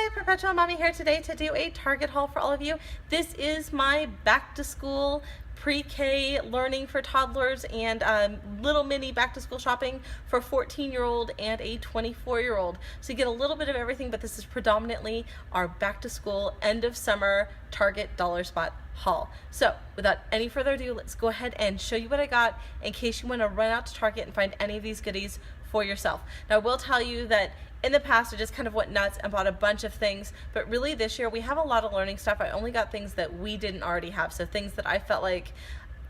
Hi, Perpetual Mommy here today to do a Target haul for all of you. This is my back to school pre-K learning for toddlers and little mini back to school shopping for a 14-year-old and a 24-year-old. So you get a little bit of everything, but this is predominantly our back to school end of summer Target dollar spot haul. So without any further ado, let's go ahead and show you what I got in case you want to run out to Target and find any of these goodies for yourself. Now I will tell you that in the past I just kind of went nuts and bought a bunch of things, but really this year we have a lot of learning stuff. I only got things that we didn't already have, so things that I felt like,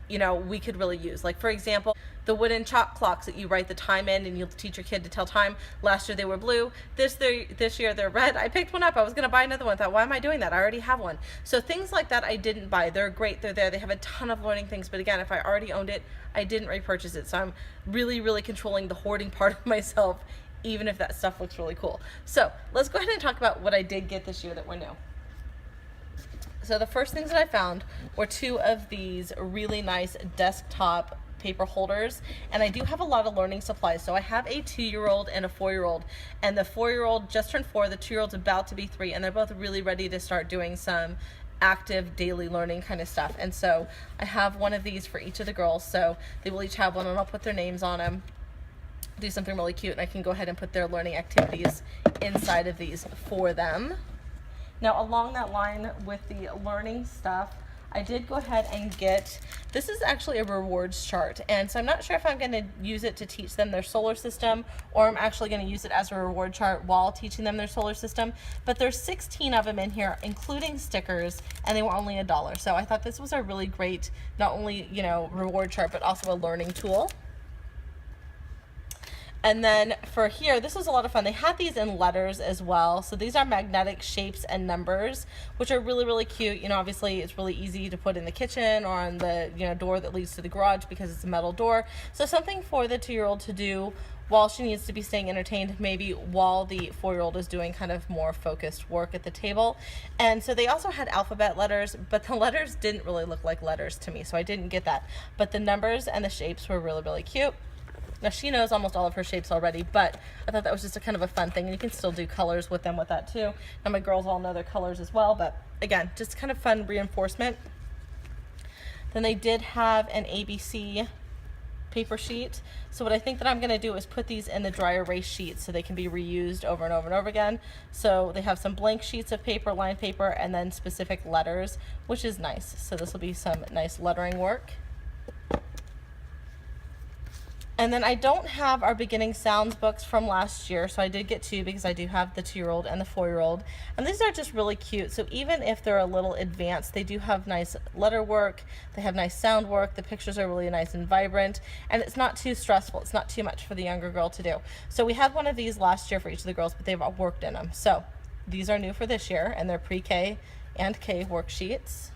you know, we could really use. Like for example, the wooden chalk clocks that you write the time in and you'll teach your kid to tell time. Last year they were blue, this year they're red. I picked one up, I was gonna buy another one, thought why am I doing that? I already have one. So things like that I didn't buy. They're great, they're there, they have a ton of learning things, but again, if I already owned it, I didn't repurchase it. So I'm really controlling the hoarding part of myself, even if that stuff looks really cool. So let's go ahead and talk about what I did get this year that were new. So the first things that I found were two of these really nice desktop paper holders, and I do have a lot of learning supplies. So I have a 2-year-old and a 4-year-old, and the 4-year-old just turned 4, the 2-year-old's about to be 3, and they're both really ready to start doing some active daily learning kind of stuff. And so I have one of these for each of the girls, so they will each have one, and I'll put their names on them, do something really cute, and I can go ahead and put their learning activities inside of these for them. Now along that line with the learning stuff, I did go ahead and get, this is actually a rewards chart, and so I'm not sure if I'm going to use it to teach them their solar system or I'm actually going to use it as a reward chart while teaching them their solar system, but there's 16 of them in here including stickers, and they were only $1. So I thought this was a really great, not only, you know, reward chart, but also a learning tool. And then for here, this was a lot of fun. They had these in letters as well. So these are magnetic shapes and numbers, which are really cute. You know, obviously it's really easy to put in the kitchen or on the, you know, door that leads to the garage because it's a metal door. So something for the 2-year-old to do while she needs to be staying entertained, maybe while the 4-year-old is doing kind of more focused work at the table. And so they also had alphabet letters, but the letters didn't really look like letters to me, so I didn't get that. But the numbers and the shapes were really cute. Now she knows almost all of her shapes already, but I thought that was just a kind of a fun thing, and you can still do colors with them with that too. Now my girls all know their colors as well, but again, just kind of fun reinforcement. Then they did have an ABC paper sheet. So what I think that I'm going to do is put these in the dry erase sheets so they can be reused over and over again. So they have some blank sheets of paper, lined paper, and then specific letters, which is nice. So this will be some nice lettering work. And then I don't have our beginning sounds books from last year, so I did get 2 because I do have the 2-year-old and the 4-year-old. And these are just really cute. So even if they're a little advanced, they do have nice letter work, they have nice sound work, the pictures are really nice and vibrant, and it's not too stressful. It's not too much for the younger girl to do. So we had one of these last year for each of the girls, but they've all worked in them. So these are new for this year, and they're pre-K and K worksheets.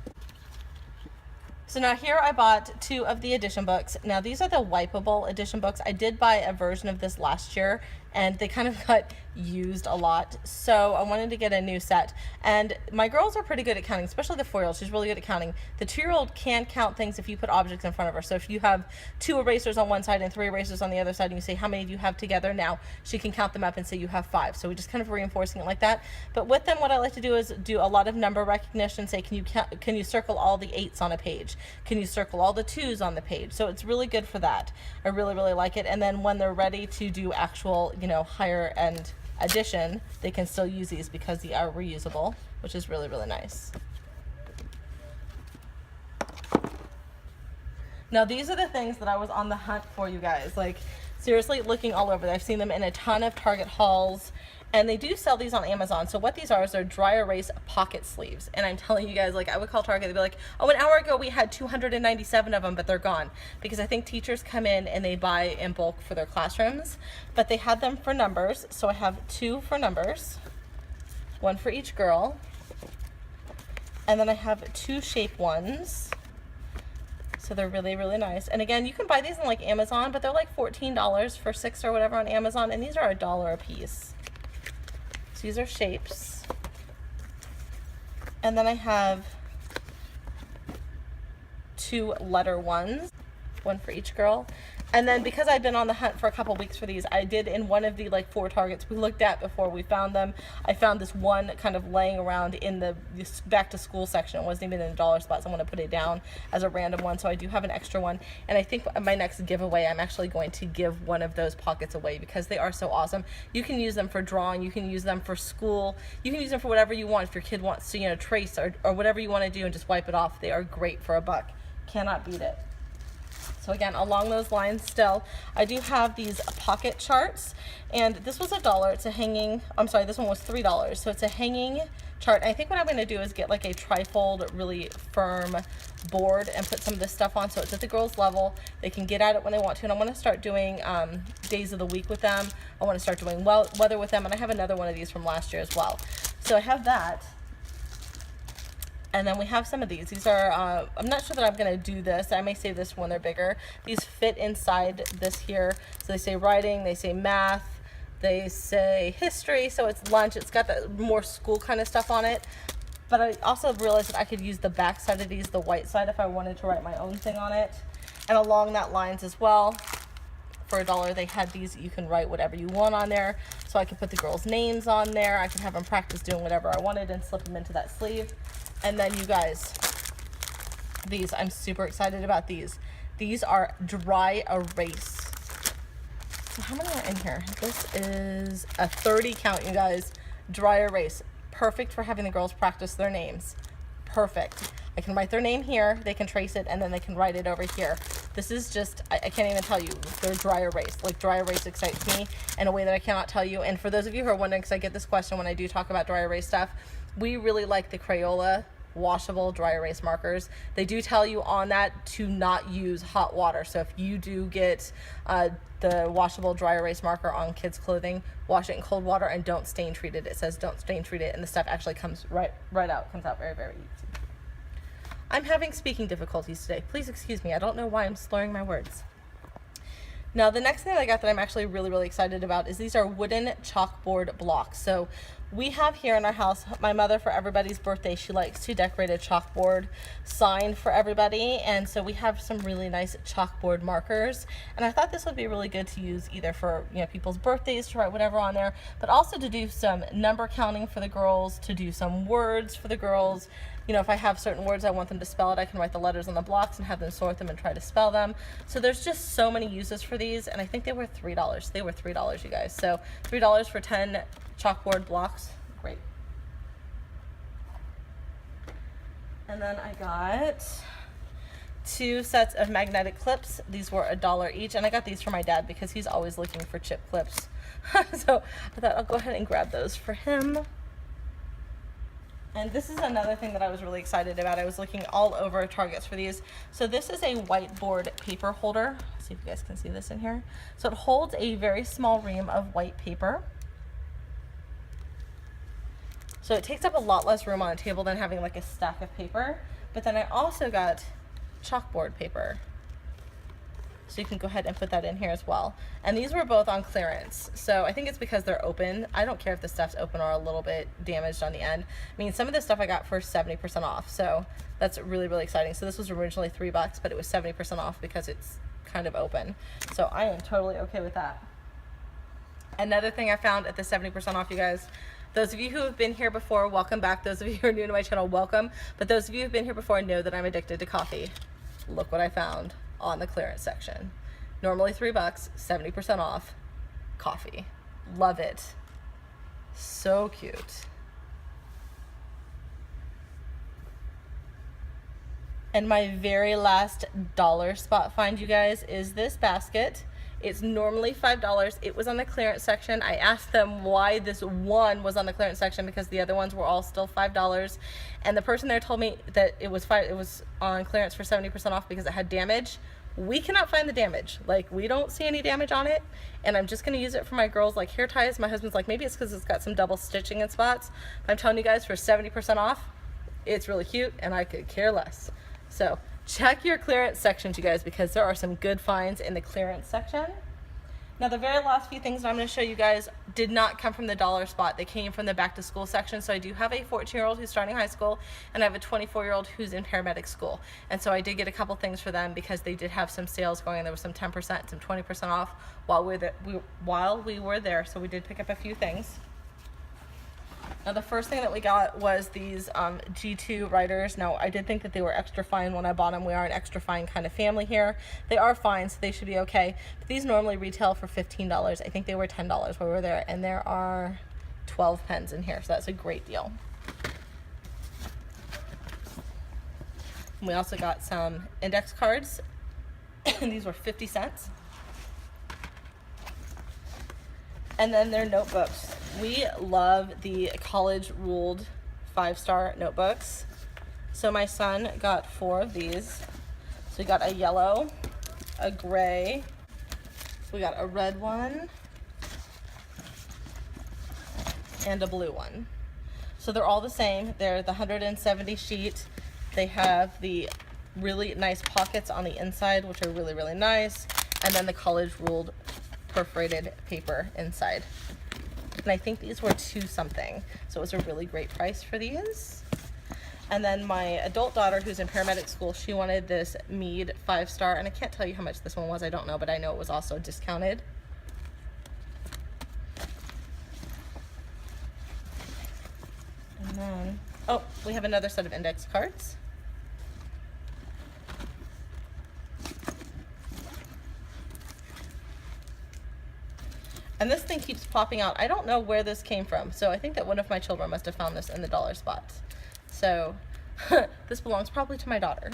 So now here I bought 2 of the edition books. Now these are the wipeable edition books. I did buy a version of this last year and they kind of got used a lot. So I wanted to get a new set. And my girls are pretty good at counting, especially the 4-year-old. She's really good at counting. The 2-year-old can count things if you put objects in front of her. So if you have 2 erasers on one side and 3 erasers on the other side and you say how many do you have together now, she can count them up and say you have 5. So we just kind of reinforcing it like that. But with them, what I like to do is do a lot of number recognition. Say, can you circle all the 8s on a page? Can you circle all the 2s on the page? So it's really good for that. I really like it. And then when they're ready to do actual, you know, higher end addition, they can still use these because they are reusable, which is really nice. Now these are the things that I was on the hunt for, you guys. Like seriously, looking all over. I've seen them in a ton of Target hauls, and they do sell these on Amazon. So what these are is they're dry erase pocket sleeves. And I'm telling you guys, like I would call Target, they'd be like, oh, an hour ago we had 297 of them, but they're gone. Because I think teachers come in and they buy in bulk for their classrooms. But they had them for numbers. So I have 2 for numbers, 1 for each girl. And then I have 2 shape ones. So they're really nice. And again, you can buy these on like Amazon, but they're like $14 for 6 or whatever on Amazon. And these are $1 a piece. These are shapes. And then I have 2 letter ones, 1 for each girl. And then because I've been on the hunt for a couple weeks for these, I did in one of the like 4 Targets we looked at before we found them, I found this one kind of laying around in this back to school section. It wasn't even in a dollar spot, so I'm going to put it down as a random one. So I do have an extra one. And I think my next giveaway, I'm actually going to give one of those pockets away because they are so awesome. You can use them for drawing, you can use them for school, you can use them for whatever you want. If your kid wants to, you know, trace or whatever you want to do and just wipe it off, they are great for $1. Cannot beat it. So again, along those lines still, I do have these pocket charts, and this was $1. It's a hanging, I'm sorry, this one was $3. So it's a hanging chart. And I think what I'm going to do is get like a trifold, really firm board and put some of this stuff on so it's at the girls' level. They can get at it when they want to. And I want to start doing days of the week with them. I want to start doing weather with them. And I have another one of these from last year as well. So I have that. And then we have some of these. These are, I'm not sure that I'm going to do this. I may save this when they're bigger. These fit inside this here. So they say writing, they say math, they say history. So it's lunch. It's got that more school kind of stuff on it. But I also realized that I could use the back side of these, the white side, if I wanted to write my own thing on it. And along that lines as well, for $1, they had these that you can write whatever you want on there. So I could put the girls' names on there. I could have them practice doing whatever I wanted and slip them into that sleeve. And then you guys, these, I'm super excited about these. These are dry erase. So how many are in here? This is a 30 count, you guys. Dry erase. Perfect for having the girls practice their names. Perfect. I can write their name here, they can trace it, and then they can write it over here. This is just, I can't even tell you, they're dry erase. Like, dry erase excites me in a way that I cannot tell you. And for those of you who are wondering, because I get this question when I do talk about dry erase stuff, we really like the Crayola washable dry erase markers. They do tell you on that to not use hot water. So if you do get the washable dry erase marker on kids' clothing, wash it in cold water and don't stain treat it. It says don't stain treat it, and the stuff actually comes right out. Comes out very, very easy. I'm having speaking difficulties today. Please excuse me. I don't know why I'm slurring my words. Now, the next thing that I got that I'm actually really, really excited about is these are wooden chalkboard blocks. So we have here in our house, my mother, for everybody's birthday, she likes to decorate a chalkboard sign for everybody. And so we have some really nice chalkboard markers. And I thought this would be really good to use either for, you know, people's birthdays to write whatever on there, but also to do some number counting for the girls, to do some words for the girls. You know, if I have certain words I want them to spell it, I can write the letters on the blocks and have them sort them and try to spell them. So there's just so many uses for these, and I think they were $3. They were $3, you guys. So $3 for 10 chalkboard blocks. Great. And then I got 2 sets of magnetic clips. These were $1 each, and I got these for my dad because he's always looking for chip clips. So I thought I'll go ahead and grab those for him. And this is another thing that I was really excited about. I was looking all over Targets for these. So this is a whiteboard paper holder. Let's see if you guys can see this in here. So it holds a very small ream of white paper. So it takes up a lot less room on a table than having like a stack of paper. But then I also got chalkboard paper. So you can go ahead and put that in here as well. And these were both on clearance. So I think it's because they're open. I don't care if the stuff's open or a little bit damaged on the end. I mean, some of this stuff I got for 70% off. So that's really, really exciting. So this was originally $3, but it was 70% off because it's kind of open. So I am totally okay with that. Another thing I found at the 70% off, you guys, those of you who have been here before, welcome back. Those of you who are new to my channel, welcome. But those of you who have been here before know that I'm addicted to coffee. Look what I found on the clearance section. Normally $3, 70% off, coffee. Love it. So cute. And my very last dollar spot find, you guys, is this basket. It's normally $5. It was on the clearance section. I asked them why this one was on the clearance section because the other ones were all still $5. And the person there told me that it was on clearance for 70% off because it had damage. We cannot find the damage. Like, we don't see any damage on it. And I'm just going to use it for my girls' like hair ties. My husband's like, maybe it's because it's got some double stitching in spots. But I'm telling you guys, for 70% off, it's really cute and I could care less. So check your clearance sections, you guys, because there are some good finds in the clearance section. Now the very last few things that I'm going to show you guys did not come from the dollar spot. They came from the back to school section. So I do have a 14-year-old who's starting high school, and I have a 24-year-old who's in paramedic school. And so I did get a couple things for them because they did have some sales going. There was some 10%, some 20% off while we were there. So we did pick up a few things. Now the first thing that we got was these G2 riders. Now I did think that they were extra fine when I bought them. We are an extra fine kind of family here. They are fine, so they should be okay. But these normally retail for $15. I think they were $10 while we were there, and there are 12 pens in here, so that's a great deal. And we also got some index cards, and these were 50 cents. And then their notebooks. We love the college ruled 5-star notebooks. So my son got 4 of these. So we got a yellow, a gray, we got a red one, and a blue one. So they're all the same. They're the 170 sheet. They have the really nice pockets on the inside, which are really, really nice. And then the college ruled perforated paper inside. And I think these were $2 something. So it was a really great price for these. And then my adult daughter, who's in paramedic school, she wanted this Mead 5-star, and I can't tell you how much this one was, I don't know, but I know it was also discounted. And then, oh, we have another set of index cards. And this thing keeps popping out. I don't know where this came from, so I think that one of my children must have found this in the dollar spot. So this belongs probably to my daughter.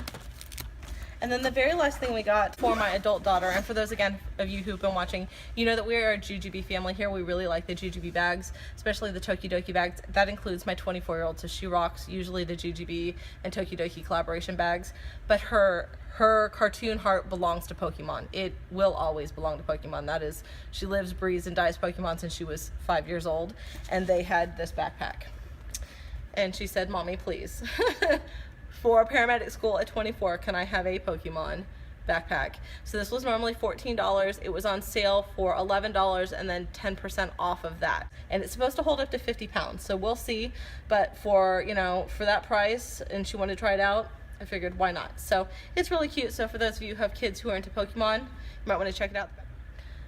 And then the very last thing we got for my adult daughter, and for those again of you who've been watching, you know that we are a JuJuBe family here. We really like the JuJuBe bags, especially the Tokidoki bags. That includes my 24-year-old, so she rocks usually the JuJuBe and Tokidoki collaboration bags. But her cartoon heart belongs to Pokemon. It will always belong to Pokemon. That is, she lives, breathes, and dies Pokemon since she was 5 years old. And they had this backpack. And she said, "Mommy, please." For paramedic school at 24, can I have a Pokemon backpack? So this was normally $14. It was on sale for $11 and then 10% off of that. And it's supposed to hold up to 50 pounds. So we'll see. But for, you know, for that price, and she wanted to try it out, I figured why not. So it's really cute. So for those of you who have kids who are into Pokemon, you might want to check it out.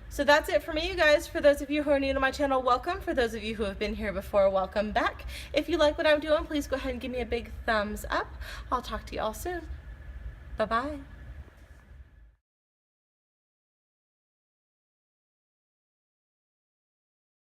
So that's it for me, you guys. For those of you who are new to my channel, welcome. For those of you who have been here before, welcome back. If you like what I'm doing, please go ahead and give me a big thumbs up. I'll talk to you all soon. Bye-bye.